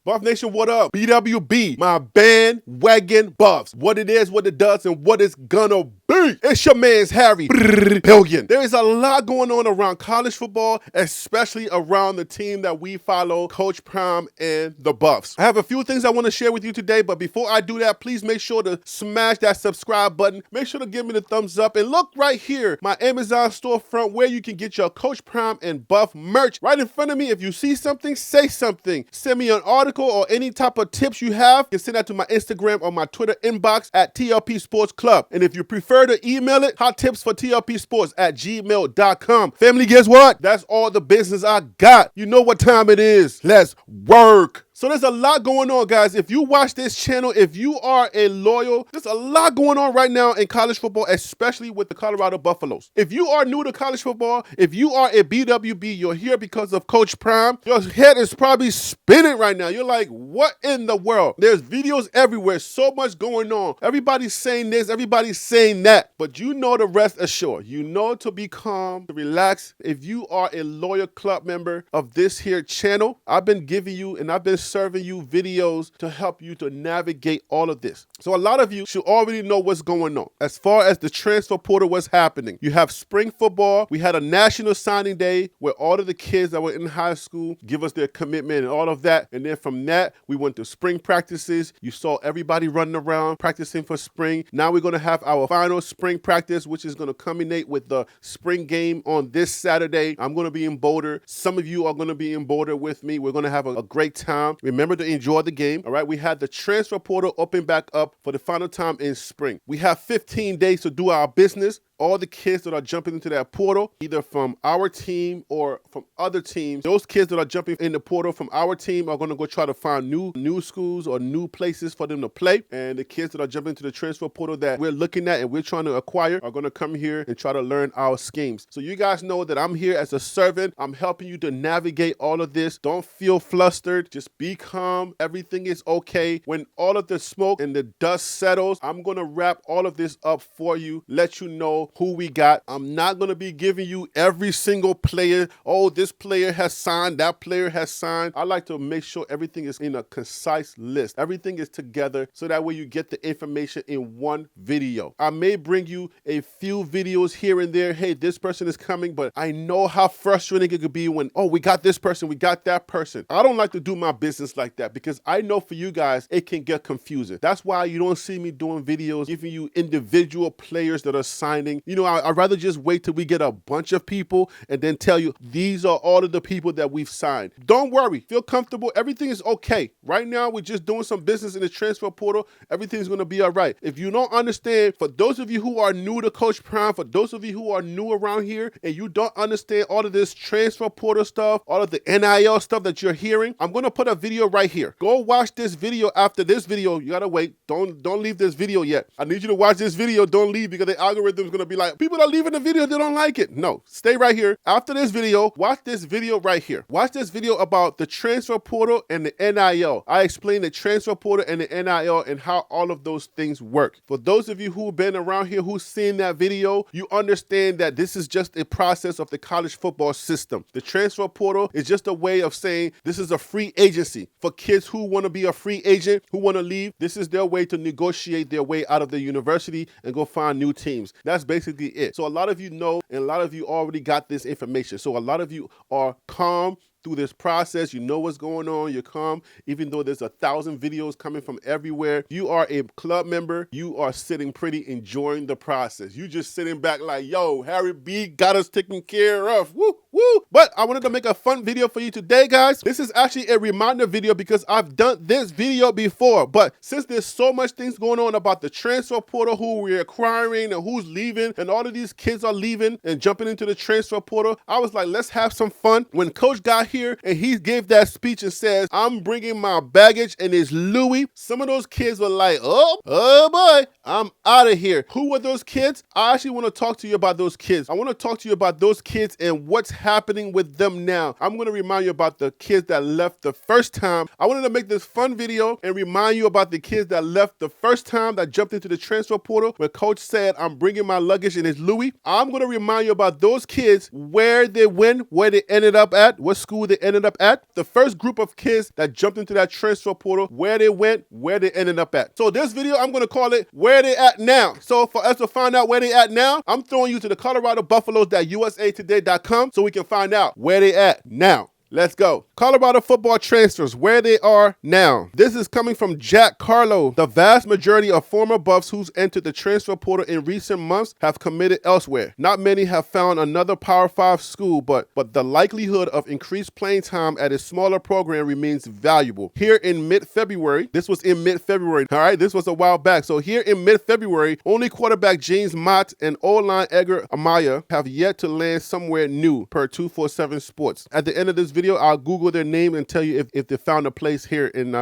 Buff Nation, what up? BWB, my bandwagon buffs. What it is, what it does, and what it's gonna be. It's your man's Harry Billion. There is a lot going on around college football, especially around the team that we follow, Coach Prime and the Buffs. I have a few things I want to share with you today, but before I do that, please make sure to smash that subscribe button. Make sure to give me the thumbs up, and look right here, my Amazon storefront where you can get your Coach Prime and Buff merch right in front of me. If you see something, say something. Send me an article or any type of tips you have. You can send that to my Instagram or my Twitter inbox at TLP Sports Club. And if you prefer to email it, hottipsfortlpsports@gmail.com. Family, guess what? That's all the business I got. You know what time it is. Let's work. So there's a lot going on, guys. If you watch this channel, if you are a loyal, there's a lot going on right now in college football, especially with the Colorado Buffaloes. If you are new to college football, if you are a BWB, you're here because of Coach Prime, your head is probably spinning right now. You're like, what in the world? There's videos everywhere, so much going on. Everybody's saying this, everybody's saying that, but you know to rest assured. You know to be calm, to relax. If you are a loyal club member of this here channel, I've been giving you and I've been serving you videos to help you to navigate all of this. So a lot of you should already know what's going on. As far as the transfer portal, what's happening. You have spring football. We had a national signing day where all of the kids that were in high school give us their commitment and all of that. And then from that, we went to spring practices. You saw everybody running around practicing for spring. Now we're going to have our final spring practice, which is going to culminate with the spring game on this Saturday. I'm going to be in Boulder. Some of you are going to be in Boulder with me. We're going to have a great time. Remember to enjoy the game, all right? We had the transfer portal open back up for the final time in spring. We have 15 days to do our business. All the kids that are jumping into that portal, either from our team or from other teams, those kids that are jumping in the portal from our team are going to go try to find new schools or new places for them to play. And the kids that are jumping into the transfer portal that we're looking at and we're trying to acquire are going to come here and try to learn our schemes. So you guys know that I'm here as a servant. I'm helping you to navigate all of this. Don't feel flustered. Just be calm. Everything is okay. When all of the smoke and the dust settles, I'm going to wrap all of this up for you, let you know who we got. I'm not going to be giving you every single player. Oh, this player has signed, that player has signed. I like to make sure everything is in a concise list. Everything is together so that way you get the information in one video. I may bring you a few videos here and there. Hey, this person is coming, but I know how frustrating it could be when, oh, we got this person, we got that person. I don't like to do my business like that because I know for you guys, it can get confusing. That's why you don't see me doing videos, giving you individual players that are signing. You know, I'd rather just wait till we get a bunch of people and then tell you these are all of the people that we've signed. Don't worry. Feel comfortable. Everything is okay. Right now, we're just doing some business in the transfer portal. Everything's going to be all right. If you don't understand, for those of you who are new to Coach Prime, for those of you who are new around here and you don't understand all of this transfer portal stuff, all of the NIL stuff that you're hearing, I'm going to put a video right here. Go watch this video after this video. You got to wait. Don't leave this video yet. I need you to watch this video. Don't leave because the algorithm's going to be like, people are leaving the video, they don't like it. No, stay right here. After this video, watch this video right here. Watch this video about the transfer portal and the NIL. I explain the transfer portal and the NIL and how all of those things work. For those of you who've been around here who've seen that video, you understand that this is just a process of the college football system. The transfer portal is just a way of saying this is a free agency. For kids who want to be a free agent, who want to leave, this is their way to negotiate their way out of the university and go find new teams. That's basically it. So a lot of you know, and a lot of you already got this information. So a lot of you are calm through this process. You know what's going on. You're calm, even though there's 1,000 videos coming from everywhere. You are a club member. You are sitting pretty, enjoying the process. You just sitting back like, yo, Harry B got us taken care of. Woo, woo. But I wanted to make a fun video for you today, guys. This is actually a reminder video because I've done this video before. But since there's so much things going on about the transfer portal, who we're acquiring and who's leaving, and all of these kids are leaving and jumping into the transfer portal, I was like, let's have some fun. When Coach got here and he gave that speech and says, I'm bringing my baggage and it's Louis, some of those kids were like, oh boy, I'm out of here. Who were those kids? I actually want to talk to you about those kids. I want to talk to you about those kids and what's happening happening with them now. I'm going to remind you about the kids that left the first time. I wanted to make this fun video and remind you about the kids that left the first time, that jumped into the transfer portal where coach said, I'm bringing my luggage in his Louis. I'm going to remind you about those kids, where they went, where they ended up at, what school they ended up at. The first group of kids that jumped into that transfer portal, where they went, where they ended up at. So this video, I'm going to call it Where They At Now. So for us to find out where they at now, I'm throwing you to the ColoradoBuffaloes.usatoday.com so we can find out where they at now. Let's go. Colorado football transfers, where they are now. This is coming from Jack Carlo. The vast majority of former Buffs who's entered the transfer portal in recent months have committed elsewhere. Not many have found another Power 5 school, but the likelihood of increased playing time at a smaller program remains valuable. Here in mid-February, this was in mid-February, all right? This was a while back. So here in mid-February, only quarterback James Mott and O-line Edgar Amaya have yet to land somewhere new, per 247 Sports. At the end of this video, I'll Google their name and tell you if they found a place here in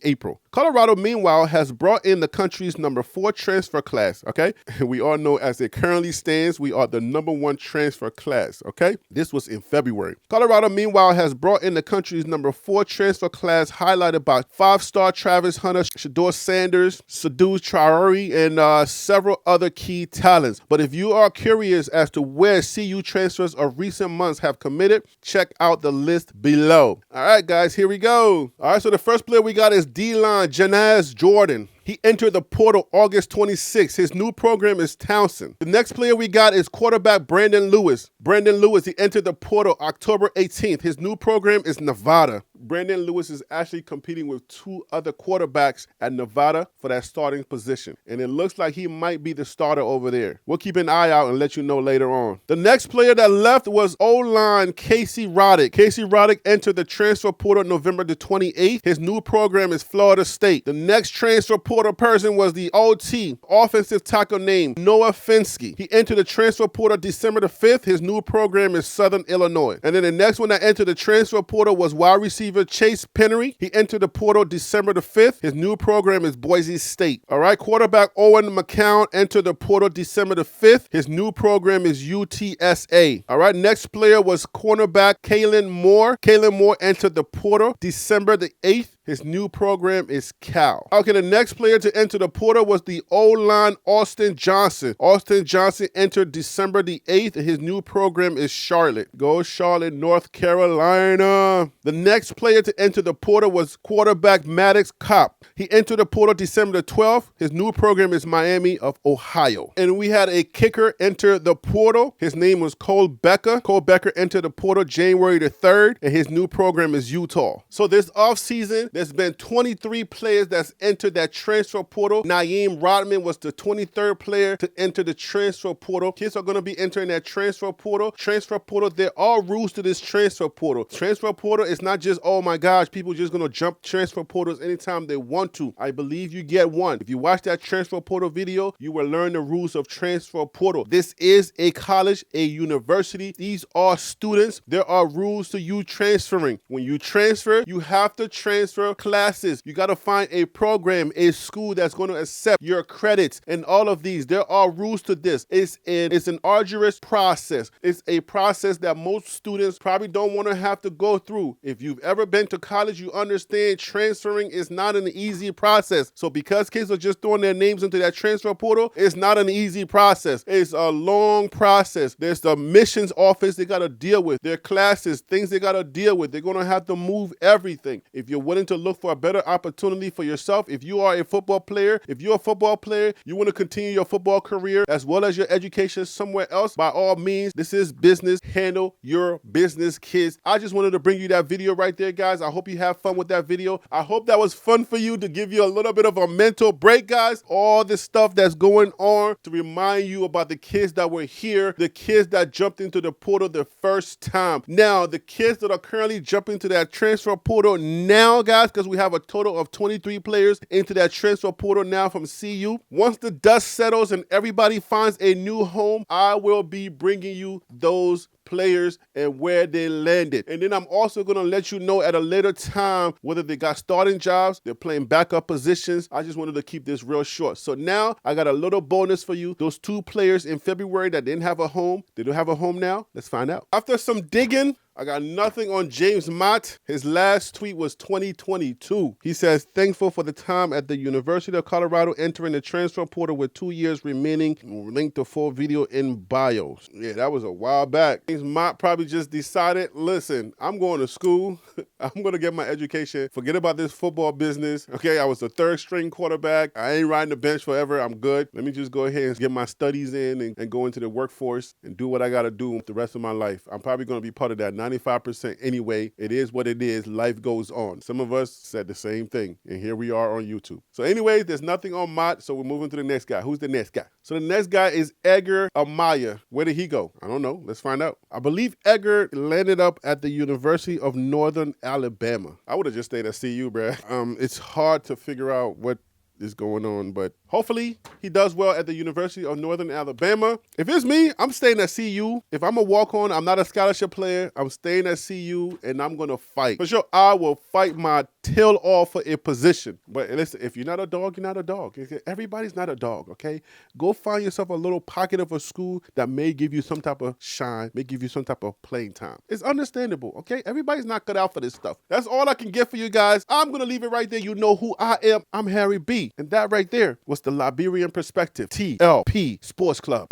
April. Colorado, meanwhile, has brought in the country's #4 transfer class, okay? We all know as it currently stands, we are the #1 transfer class, okay? This was in February. Colorado, meanwhile, has brought in the country's #4 transfer class, highlighted by 5-star Travis Hunter, Shador Sanders, Sadhu Traore, and several other key talents. But if you are curious as to where CU transfers of recent months have committed, check out the list below. All right, guys, here we go. All right, so the first player we got is D-line Janaz Jordan. He entered the portal August 26th. His new program is Townsend. The next player we got is quarterback Brandon Lewis. Brandon Lewis, he entered the portal October 18th. His new program is Nevada. Brandon Lewis is actually competing with 2 other quarterbacks at Nevada for that starting position. And it looks like he might be the starter over there. We'll keep an eye out and let you know later on. The next player that left was O-line Casey Roddick. Casey Roddick entered the transfer portal November the 28th. His new program is Florida State. The next transfer portal person was the OT, offensive tackle named Noah Finsky. He entered the transfer portal December the 5th. His new program is Southern Illinois. And then the next one that entered the transfer portal was wide receiver Chase Pennery. He entered the portal December the 5th. His new program is Boise State. All right, quarterback Owen McCown entered the portal December the 5th. His new program is UTSA. All right, next player was cornerback Kalen Moore. Kalen Moore entered the portal December the 8th. His new program is Cal. Okay, the next player to enter the portal was the O-line Austin Johnson. Austin Johnson entered December the 8th, and his new program is Charlotte. Go Charlotte, North Carolina. The next player to enter the portal was quarterback Maddox Kopp. He entered the portal December the 12th. His new program is Miami of Ohio. And we had a kicker enter the portal. His name was Cole Becker. Cole Becker entered the portal January the 3rd, and his new program is Utah. So this offseason, there's been 23 players that's entered that transfer portal. Naeem Rodman was the 23rd player to enter the transfer portal. Kids are going to be entering that transfer portal. Transfer portal, there are rules to this transfer portal. Transfer portal is not just, oh my gosh, people just going to jump transfer portals anytime they want to. I believe you get one. If you watch that transfer portal video, you will learn the rules of transfer portal. This is a college, a university. These are students. There are rules to you transferring. When you transfer, you have to transfer classes. You got to find a program, a school that's going to accept your credits and all of these. There are rules to this. It's an arduous process. It's a process that most students probably don't want to have to go through. If you've ever been to college, you understand transferring is not an easy process. So because kids are just throwing their names into that transfer portal, it's not an easy process. It's a long process. There's the admissions office they got to deal with. Their classes, things they got to deal with. They're going to have to move everything. If you're willing to look for a better opportunity for yourself, if you are a football player, you want to continue your football career as well as your education somewhere else, by all means, this is business. Handle your business, kids. I just wanted to bring you that video right there, guys. I hope you have fun with that video. I hope that was fun for you, to give you a little bit of a mental break, guys. All the stuff that's going on, to remind you about the kids that were here, the kids that jumped into the portal the first time. Now, the kids that are currently jumping to that transfer portal now, guys, because we have a total of 23 players into that transfer portal now from CU. Once the dust settles and everybody finds a new home, I will be bringing you those players and where they landed. And then I'm also going to let you know at a later time whether they got starting jobs, they're playing backup positions. I just wanted to keep this real short. So now I got a little bonus for you. Those 2 players in February that didn't have a home, they don't have a home now. Let's find out. After some digging, I got nothing on James Mott. His last tweet was 2022. He says, thankful for the time at the University of Colorado, entering the transfer portal with 2 years remaining. Link to full video in bios. Yeah, that was a while back. James Mott probably just decided, listen, I'm going to school. I'm going to get my education. Forget about this football business. Okay, I was a 3rd string quarterback. I ain't riding the bench forever. I'm good. Let me just go ahead and get my studies in and go into the workforce and do what I got to do the rest of my life. I'm probably going to be part of that 95% anyway. It is what it is. Life goes on. Some of us said the same thing, and here we are on YouTube. So anyways, there's nothing on Mott, so we're moving to the next guy. Who's the next guy? So the next guy is Edgar Amaya. Where did he go? I don't know. Let's find out. I believe Edgar landed up at the University of Northern Alabama. I would have just stayed at CU, bruh. It's hard to figure out what is going on, but hopefully he does well at the University of Northern Alabama. If it's me, I'm staying at CU. If I'm a walk-on, I'm not a scholarship player, I'm staying at CU and I'm gonna fight. For sure, I will fight my tail off for a position. But listen, if you're not a dog, you're not a dog. Everybody's not a dog, okay? Go find yourself a little pocket of a school that may give you some type of shine, may give you some type of playing time. It's understandable, okay? Everybody's not cut out for this stuff. That's all I can get for you guys. I'm gonna leave it right there. You know who I am. I'm Harry B. And that right there was the Liberian Perspective, TLP Sports Club.